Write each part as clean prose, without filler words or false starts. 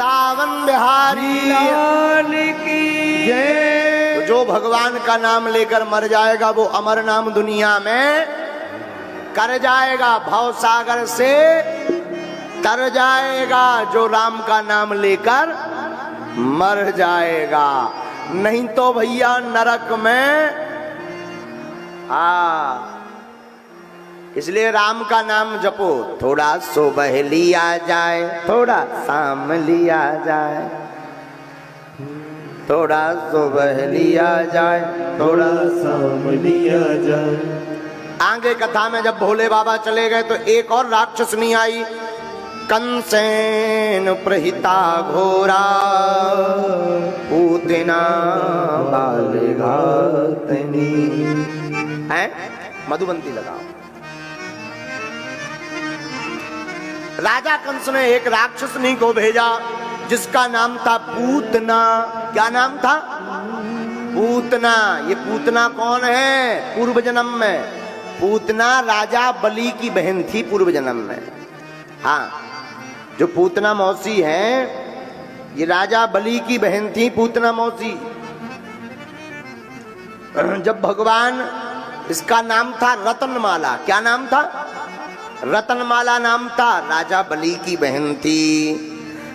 वृंदावन बिहारी लाल की जय। तो जो भगवान का नाम लेकर मर जाएगा वो अमर नाम दुनिया में कर जाएगा, भव सागर से तर जाएगा। जो राम का नाम लेकर मर जाएगा, नहीं तो भैया नरक में इसलिए राम का नाम जपो। थोड़ा सुबह लिया जाए, थोड़ा शाम लिया जाए, थोड़ा सुबह लिया जाए, थोड़ा शाम लिया जाए। आगे कथा में जब भोले बाबा चले गए तो एक और राक्षसनी आई, कंसेन प्रहिता घोरा पूतना बाल घातनी। है मधुबंती लगाओ। राजा कंस ने एक राक्षसनी को भेजा जिसका नाम था पूतना। क्या नाम था? पूतना। ये पूतना कौन है? पूर्व जन्म में पूतना राजा बलि की बहन थी पूर्व जन्म में। हाँ, जो पूतना मौसी है ये राजा बलि की बहन थी पूतना मौसी। जब भगवान, इसका नाम था रतनमाला। क्या नाम था? रतनमाला नाम था, राजा बलि की बहन थी।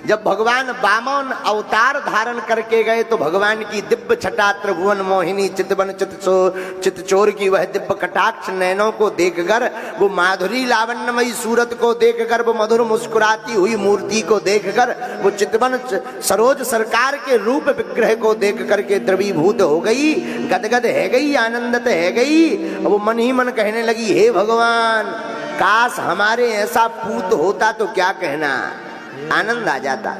जब भगवान वामन अवतार धारण करके गए तो भगवान की दिव्य छटा त्रिभुवन मोहिनी चितवन चितचोर की वह दिव्य कटाक्ष नैनों को देखकर, वो माधुरी लावण्यमयी सूरत को देखकर, वो मधुर मुस्कुराती हुई मूर्ति को देखकर, वो चितवन सरोज सरकार के रूप विग्रह को देख करके द्रवीभूत हो गई, गदगद है गई, आनंदित है गई। वो मन ही मन कहने लगी, हे भगवान, काश हमारे ऐसा पूत होता तो क्या कहना, आनंद आ जाता।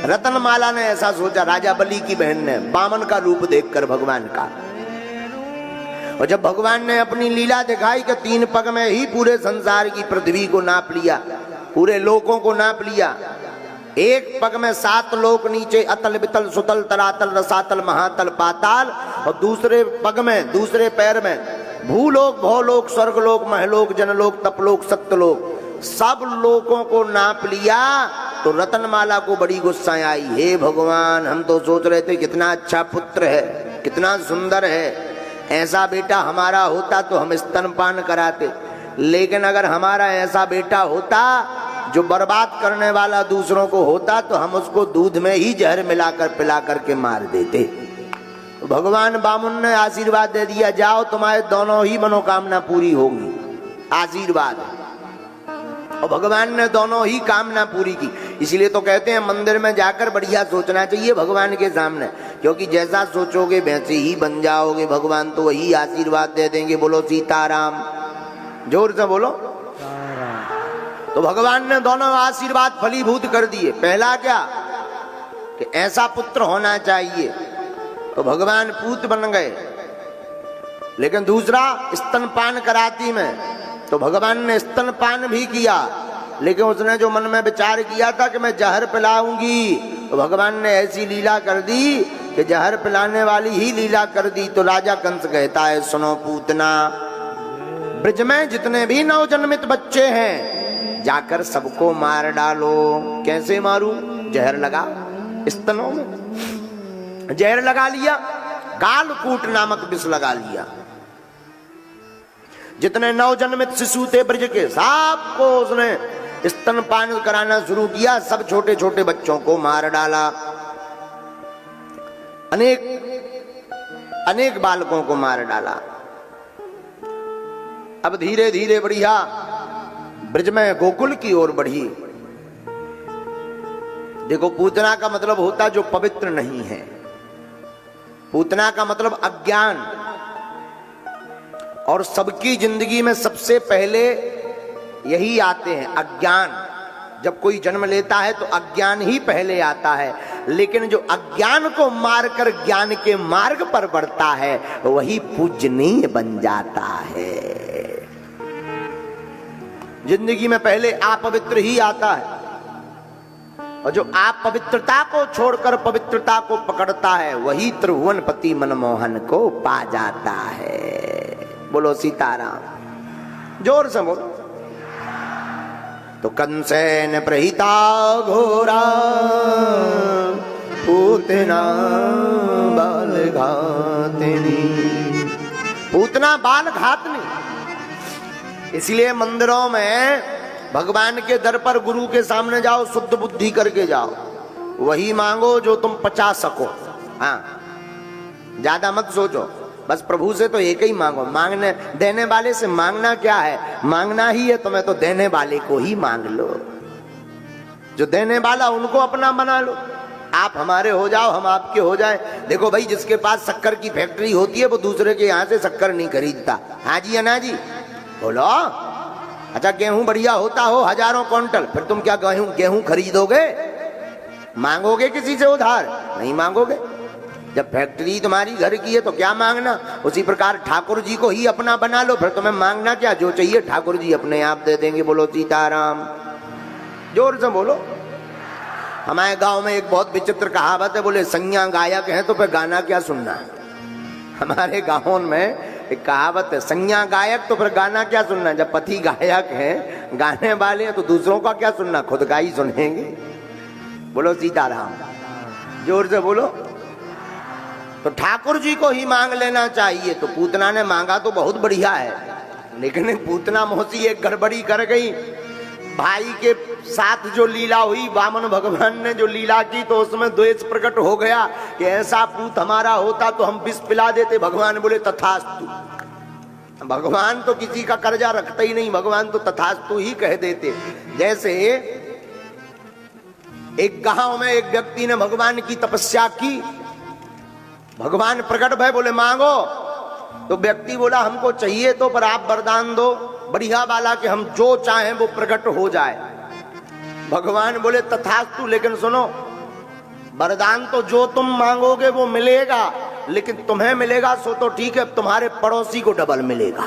रतनमाला ने ऐसा सोचा, राजा बलि की बहन ने, वामन का रूप देखकर भगवान का। और जब भगवान ने अपनी लीला दिखाई कि 3 पग में ही पूरे संसार की पृथ्वी को नाप लिया, पूरे लोकों को नाप लिया। एक पग में 7 लोक नीचे, अतल वितल सुतल तरातल रसातल महातल पाताल, और दूसरे पग में, दूसरे पैर में भूलोक भौलोक स्वर्गलोक महलोक जनलोक तपलोक सत्यलोक, सब लोगों को नाप लिया। तो रतनमाला को बड़ी गुस्सा आई, हे भगवान, हम तो सोच रहे थे कितना अच्छा पुत्र है, कितना सुंदर है, ऐसा बेटा हमारा होता तो हम स्तनपान कराते, लेकिन अगर हमारा ऐसा बेटा होता जो बर्बाद करने वाला दूसरों को होता तो हम उसको दूध में ही जहर मिलाकर पिला करके मार देते। भगवान वामन ने आशीर्वाद दे दिया, जाओ तुम्हारे दोनों ही मनोकामना पूरी होगी, आशीर्वाद। और भगवान ने दोनों ही कामना पूरी की। इसलिए तो कहते हैं मंदिर में जाकर बढ़िया सोचना चाहिए भगवान के सामने, क्योंकि जैसा सोचोगे वैसे ही बन जाओगे, भगवान तो वही आशीर्वाद दे देंगे। बोलो सीताराम, जोर से बोलो। तो भगवान ने दोनों आशीर्वाद फलीभूत कर दिए। पहला क्या कि ऐसा पुत्र होना चाहिए, तो भगवान पूत बन गए। लेकिन दूसरा स्तनपान कराती में, तो भगवान ने स्तनपान भी किया, लेकिन उसने जो मन में विचार किया था कि मैं जहर पिलाऊंगी, तो भगवान ने ऐसी लीला कर दी कि जहर पिलाने वाली ही लीला कर दी। तो राजा कंस कहता है, सुनो पूतना, ब्रज में जितने भी नवजन्मित बच्चे हैं जाकर सबको मार डालो। कैसे मारूं? जहर लगा स्तनों में, जहर लगा लिया, कालकूट नामक विष लगा लिया। जितने नवजन्मित शिशु थे ब्रज के, सबको उसने स्तनपान कराना शुरू किया, सब छोटे छोटे बच्चों को मार डाला, अनेक बालकों को मार डाला। अब धीरे धीरे बढ़िया ब्रज में गोकुल की ओर बढ़ी। देखो, पूतना का मतलब होता जो पवित्र नहीं है, पूतना का मतलब अज्ञान। और सबकी जिंदगी में सबसे पहले यही आते हैं, अज्ञान। जब कोई जन्म लेता है तो अज्ञान ही पहले आता है, लेकिन जो अज्ञान को मारकर ज्ञान के मार्ग पर बढ़ता है वही पूजनीय बन जाता है। जिंदगी में पहले अपवित्र ही आता है, और जो अपवित्रता को छोड़कर पवित्रता को पकड़ता है वही त्रिभुवनपति मनमोहन को पा जाता है। बोलो सीताराम, जोर से बोलो। तो कंसेन प्रहिता घोरा पूतना बाल घातनी। पूतना बाल घातनी। इसलिए मंदिरों में भगवान के दर पर गुरु के सामने जाओ, शुद्ध बुद्धि करके जाओ, वही मांगो जो तुम पचा सको। हाँ, ज्यादा मत सोचो, बस प्रभु से तो एक ही मांगो। मांगने देने वाले से मांगना क्या है? मांगना ही है तुम्हें तो देने वाले को ही मांग लो। जो देने वाला उनको अपना बना लो। आप हमारे हो जाओ, हम आपके हो जाए। देखो भाई, जिसके पास शक्कर की फैक्ट्री होती है वो दूसरे के यहाँ से शक्कर नहीं खरीदता। हाँ जी, अना जी बोलो। अच्छा, गेहूं बढ़िया होता हो हजारों क्विंटल, फिर तुम क्या गेहूं खरीदोगे? मांगोगे किसी से उधार? नहीं मांगोगे। जब फैक्ट्री तुम्हारी घर की है तो क्या मांगना। उसी प्रकार ठाकुर जी को ही अपना बना लो, फिर तुम्हें मांगना क्या? जो चाहिए ठाकुर जी अपने आप दे देंगे। बोलो सीताराम, जोर से बोलो। हमारे गांव में एक बहुत विचित्र कहावत है, बोले संज्ञा गायक है तो फिर गाना क्या सुनना। हमारे गांव में एक कहावत है, संज्ञा गायक तो फिर गाना क्या सुनना। जब पति गायक है, गाने वाले हैं, तो दूसरों का क्या सुनना, खुद का ही सुनेंगे। बोलो सीताराम, जोर से बोलो। तो ठाकुर जी को ही मांग लेना चाहिए। तो पूतना ने मांगा तो बहुत बढ़िया है, लेकिन पूतना मौसी एक गड़बड़ी कर गई। भाई के साथ जो लीला हुई, वामन भगवान ने जो लीला की, तो उसमें द्वेष प्रकट हो गया कि ऐसा पूत हमारा होता तो हम विष पिला देते। भगवान बोले तथास्तु। भगवान तो किसी का कर्जा रखते ही नहीं, भगवान तो तथास्तु ही कह देते। जैसे एक गांव में एक व्यक्ति ने भगवान की तपस्या की, भगवान प्रकट भय, बोले मांगो। तो व्यक्ति बोला हमको चाहिए तो, पर आप वरदान दो बढ़िया वाला कि हम जो चाहें वो प्रकट हो जाए। भगवान बोले तथास्तु, लेकिन सुनो, वरदान तो जो तुम मांगोगे वो मिलेगा, लेकिन तुम्हें मिलेगा सो तो ठीक है, तुम्हारे पड़ोसी को डबल मिलेगा।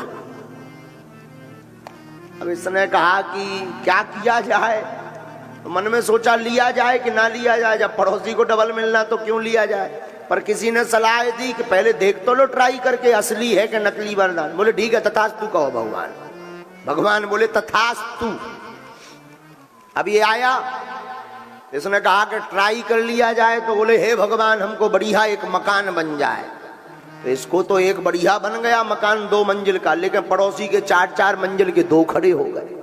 अब इसने कहा कि क्या किया जाए। तो मन में सोचा लिया जाए कि ना लिया जाए। जब पड़ोसी को डबल मिलना तो क्यों लिया जाए। पर किसी ने सलाह दी कि पहले देख तो लो ट्राई करके, असली है कि नकली वरदान। बोले ठीक है, तथास्तु कहो भगवान। भगवान बोले तथास्तु। अब ये आया, इसने कहा कि ट्राई कर लिया जाए। तो बोले हे भगवान, हमको बढ़िया एक मकान बन जाए। तो इसको तो एक बढ़िया बन गया मकान 2 मंजिल का, लेकिन पड़ोसी के 4-4 मंजिल के 2 खड़े हो गए।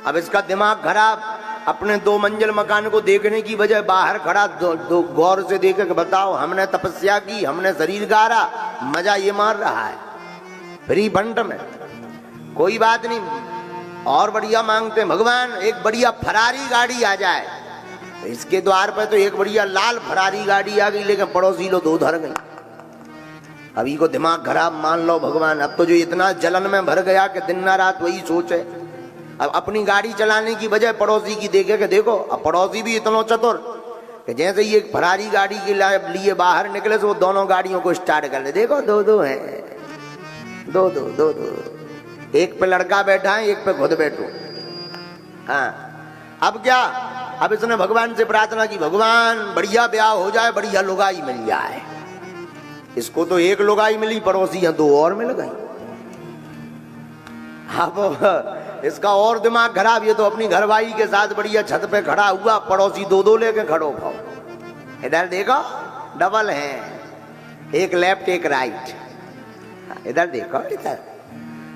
अब इसका दिमाग खराब, अपने 2 मंजिल मकान को देखने की बजाय बाहर खड़ा दो गौर से देखे कि बताओ, हमने तपस्या की, हमने शरीर गारा, मजा ये मार रहा है फ्री फंड में। कोई बात नहीं, और बढ़िया मांगते हैं भगवान, एक बढ़िया फरारी गाड़ी आ जाए। इसके द्वार पे तो एक बढ़िया लाल फरारी गाड़ी आ गई, लेकिन पड़ोसी लोग 2 धर गई। अभी को दिमाग खराब, मान लो भगवान। अब तो जो इतना जलन में भर गया कि दिन ना रात वही सोचे। अब अपनी गाड़ी चलाने की बजाय पड़ोसी की देखे कि देखो, अब पड़ोसी भी इतना चतुर कि जैसे ये फरारी गाड़ी के लिए बाहर निकले तो वो दोनों गाड़ियों को स्टार्ट कर ले। देखो 2-2 है, 2-2, एक पे लड़का बैठा है, एक पे खुद बैठो। हाँ, अब क्या, अब इसने भगवान से प्रार्थना की, भगवान बढ़िया ब्याह हो जाए, बढ़िया लुगाई मिल जाए। इसको तो एक लुगाई मिली, पड़ोसी 2 और मिल गई। अब इसका और दिमाग खराब, ये तो अपनी घरवाई के साथ बढ़िया छत पे खड़ा हुआ, पड़ोसी 2-2 लेके खड़ो खाओ। इधर देखो डबल है, एक लेफ्ट एक राइट। इधर देखो इधर।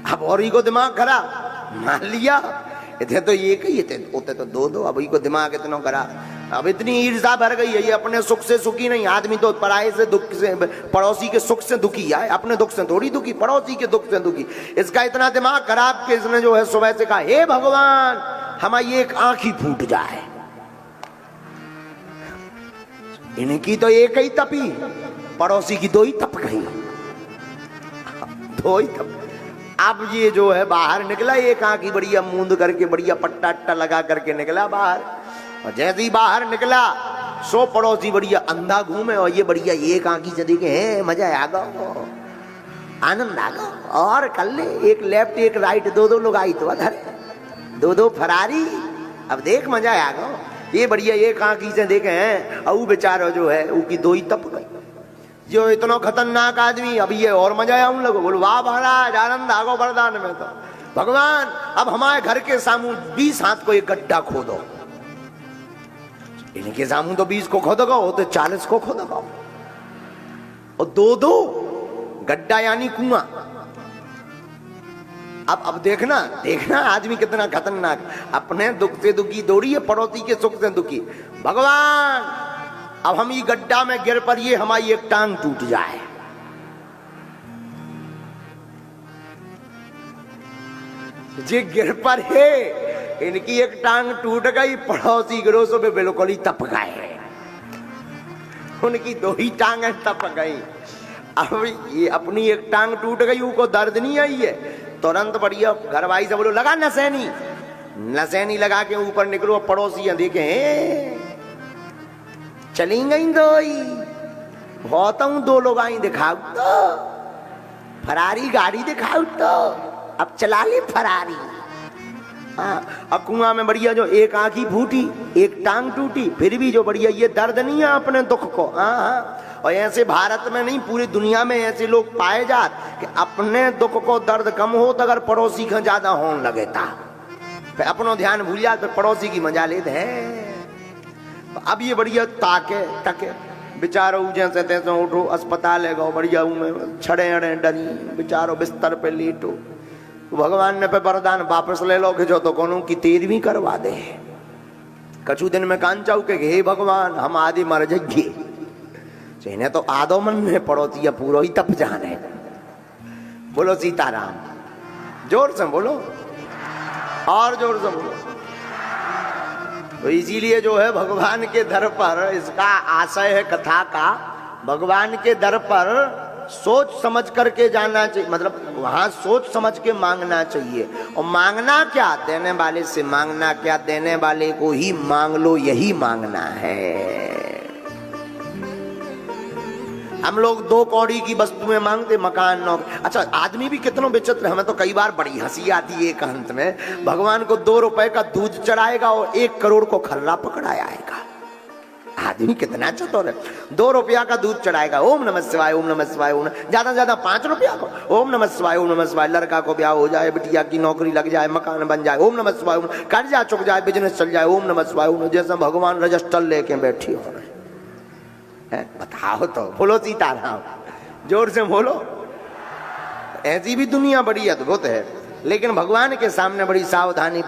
अब और ही को दिमाग खराब, मान लिया इतने तो एक ही थे, होते तो 2-2। अब ही को दिमाग इतना खराब। अब इतनी ईर्ष्या भर गई है, ये अपने सुख से सुखी नहीं। आदमी तो पराये से दुख से, पड़ोसी के सुख से दुखी है, अपने दुख से थोड़ी दुखी, पड़ोसी के दुख से दुखी। इसका इतना दिमाग खराब कि इसने जो है सुबह से कहा, हे भगवान हमारी एक आंख ही फूट जाए। इनकी तो एक ही तपी, पड़ोसी की 2 ही तप गई, 2 ही तप। अब ये जो है बाहर निकला, एक आंख बढ़िया मूंद करके, बढ़िया पट्टा अट्टा लगा करके निकला बाहर। और जैसे ही बाहर निकला, सो पड़ोसी बढ़िया अंधा घूमे, और ये बढ़िया एक आंखी से देखे, है मजा आ गया, आनंद आ गया। और कर ले, एक लेफ्ट एक राइट, 2-2 लोग आई तो अधर, 2-2 फरारी। अब देख मजा आ गया। ये बढ़िया एक आंखी से देखे हैं, और बेचारा जो है उसकी 2 ही तप गई। जो इतना खतरनाक आदमी, अब ये और मजा आया उन लोगों। बोलो वाह महाराज, आनंद आ गो वरदान में तो। भगवान अब हमारे घर के सामने 20 हाथ को एक गड्ढा खोदो, इनके सामू तो 20 को खोद गो तो 40 को खोद गो, और 2-2 गड्ढा यानी कुआं। अब देखना देखना आदमी कितना खतरनाक, अपने दुख से दुखी दौड़ी है, पड़ोसी के सुख से दुखी। भगवान अब हम ये गड्ढा में गिर पड़िए, हमारी एक टांग टूट जाए, जे गिर पर है इनकी एक टांग टूट गई, पड़ोसी गिरोसों पे बिल्कुल ही तप गए, उनकी 2 ही टांगें तप गई। अब ये अपनी एक टांग टूट गई, उनको दर्द नहीं आई है, तुरंत बढ़िया घर भाई से बोलो लगा नसैनी, नसैनी लगा के ऊपर निकलो, पड़ोसी देखे चली गई 2 ही, बहुत 2 लोग आई, दिखाओ तो फरारी गाड़ी दिखाओ तो, अब चला ले फरारी। हाँ, अब कुआं में बढ़िया जो एक आंखी फूटी, एक टांग टूटी, फिर भी जो बढ़िया ये दर्द नहीं है अपने दुख को। हाँ, और ऐसे भारत में नहीं पूरी दुनिया में ऐसे लोग पाए जात कि अपने दुख को दर्द कम हो तो अगर पड़ोसी का ज्यादा होने लगे था, फिर अपनो ध्यान भूल जाए तो पड़ोसी की मजा लेते हैं। अब ये बढ़िया ताके तके बेचारो जैसे तैसे उठो, अस्पताल है गो बढ़िया में छड़े अड़े डरी, बेचारो बिस्तर पे लेटो, भगवान ने पे वरदान वापस ले लो कि जो तो कोनो की 13वीं करवा दे। कछु दिन में कान चाऊ के हे भगवान हम आदि मर जाइए, इन्हें तो आदो मन में पड़ोसी या पूरा ही तप जाने। बोलो सीताराम, जोर से बोलो और जोर से बोलो। तो इसीलिए जो है भगवान के दर पर, इसका आशय है कथा का, भगवान के दर पर सोच समझ करके जाना चाहिए, मतलब वहां सोच समझ के मांगना चाहिए। और मांगना क्या, देने वाले से मांगना क्या, देने वाले को ही मांग लो, यही मांगना है। हम लोग 2 कौड़ी की वस्तुएं मांगते, मकान नौकरी। अच्छा आदमी भी कितना विचित्र, हमें तो कई बार बड़ी हंसी आती है एक अंत में, भगवान को 2 रुपए का दूध चढ़ाएगा और 1 करोड़ को खर्रा पकड़ाया आएगा। आदमी कितना चतुर है, 2 रुपया का दूध चढ़ाएगा, ओम नमः शिवाय ओम नमः शिवाय, ओम ज्यादा ज्यादा 5 रुपया को ओम नमः शिवाय ओम नमः शिवाय, लड़का को ब्याह हो जाए, बिटिया की नौकरी लग जाए, मकान बन जाए, ओम नमः शिवाय, कर्जा चुक जाए, बिजनेस चल जाए, ओम नमः शिवाय ओम। जैसे भगवान रजिस्टर लेके बैठी हो रहे हैं, बताओ तो, बोलो सीताराम, जोर से बोलो। ऐसी भी दुनिया बड़ी अद्भुत है, लेकिन भगवान के सामने बड़ी सावधानी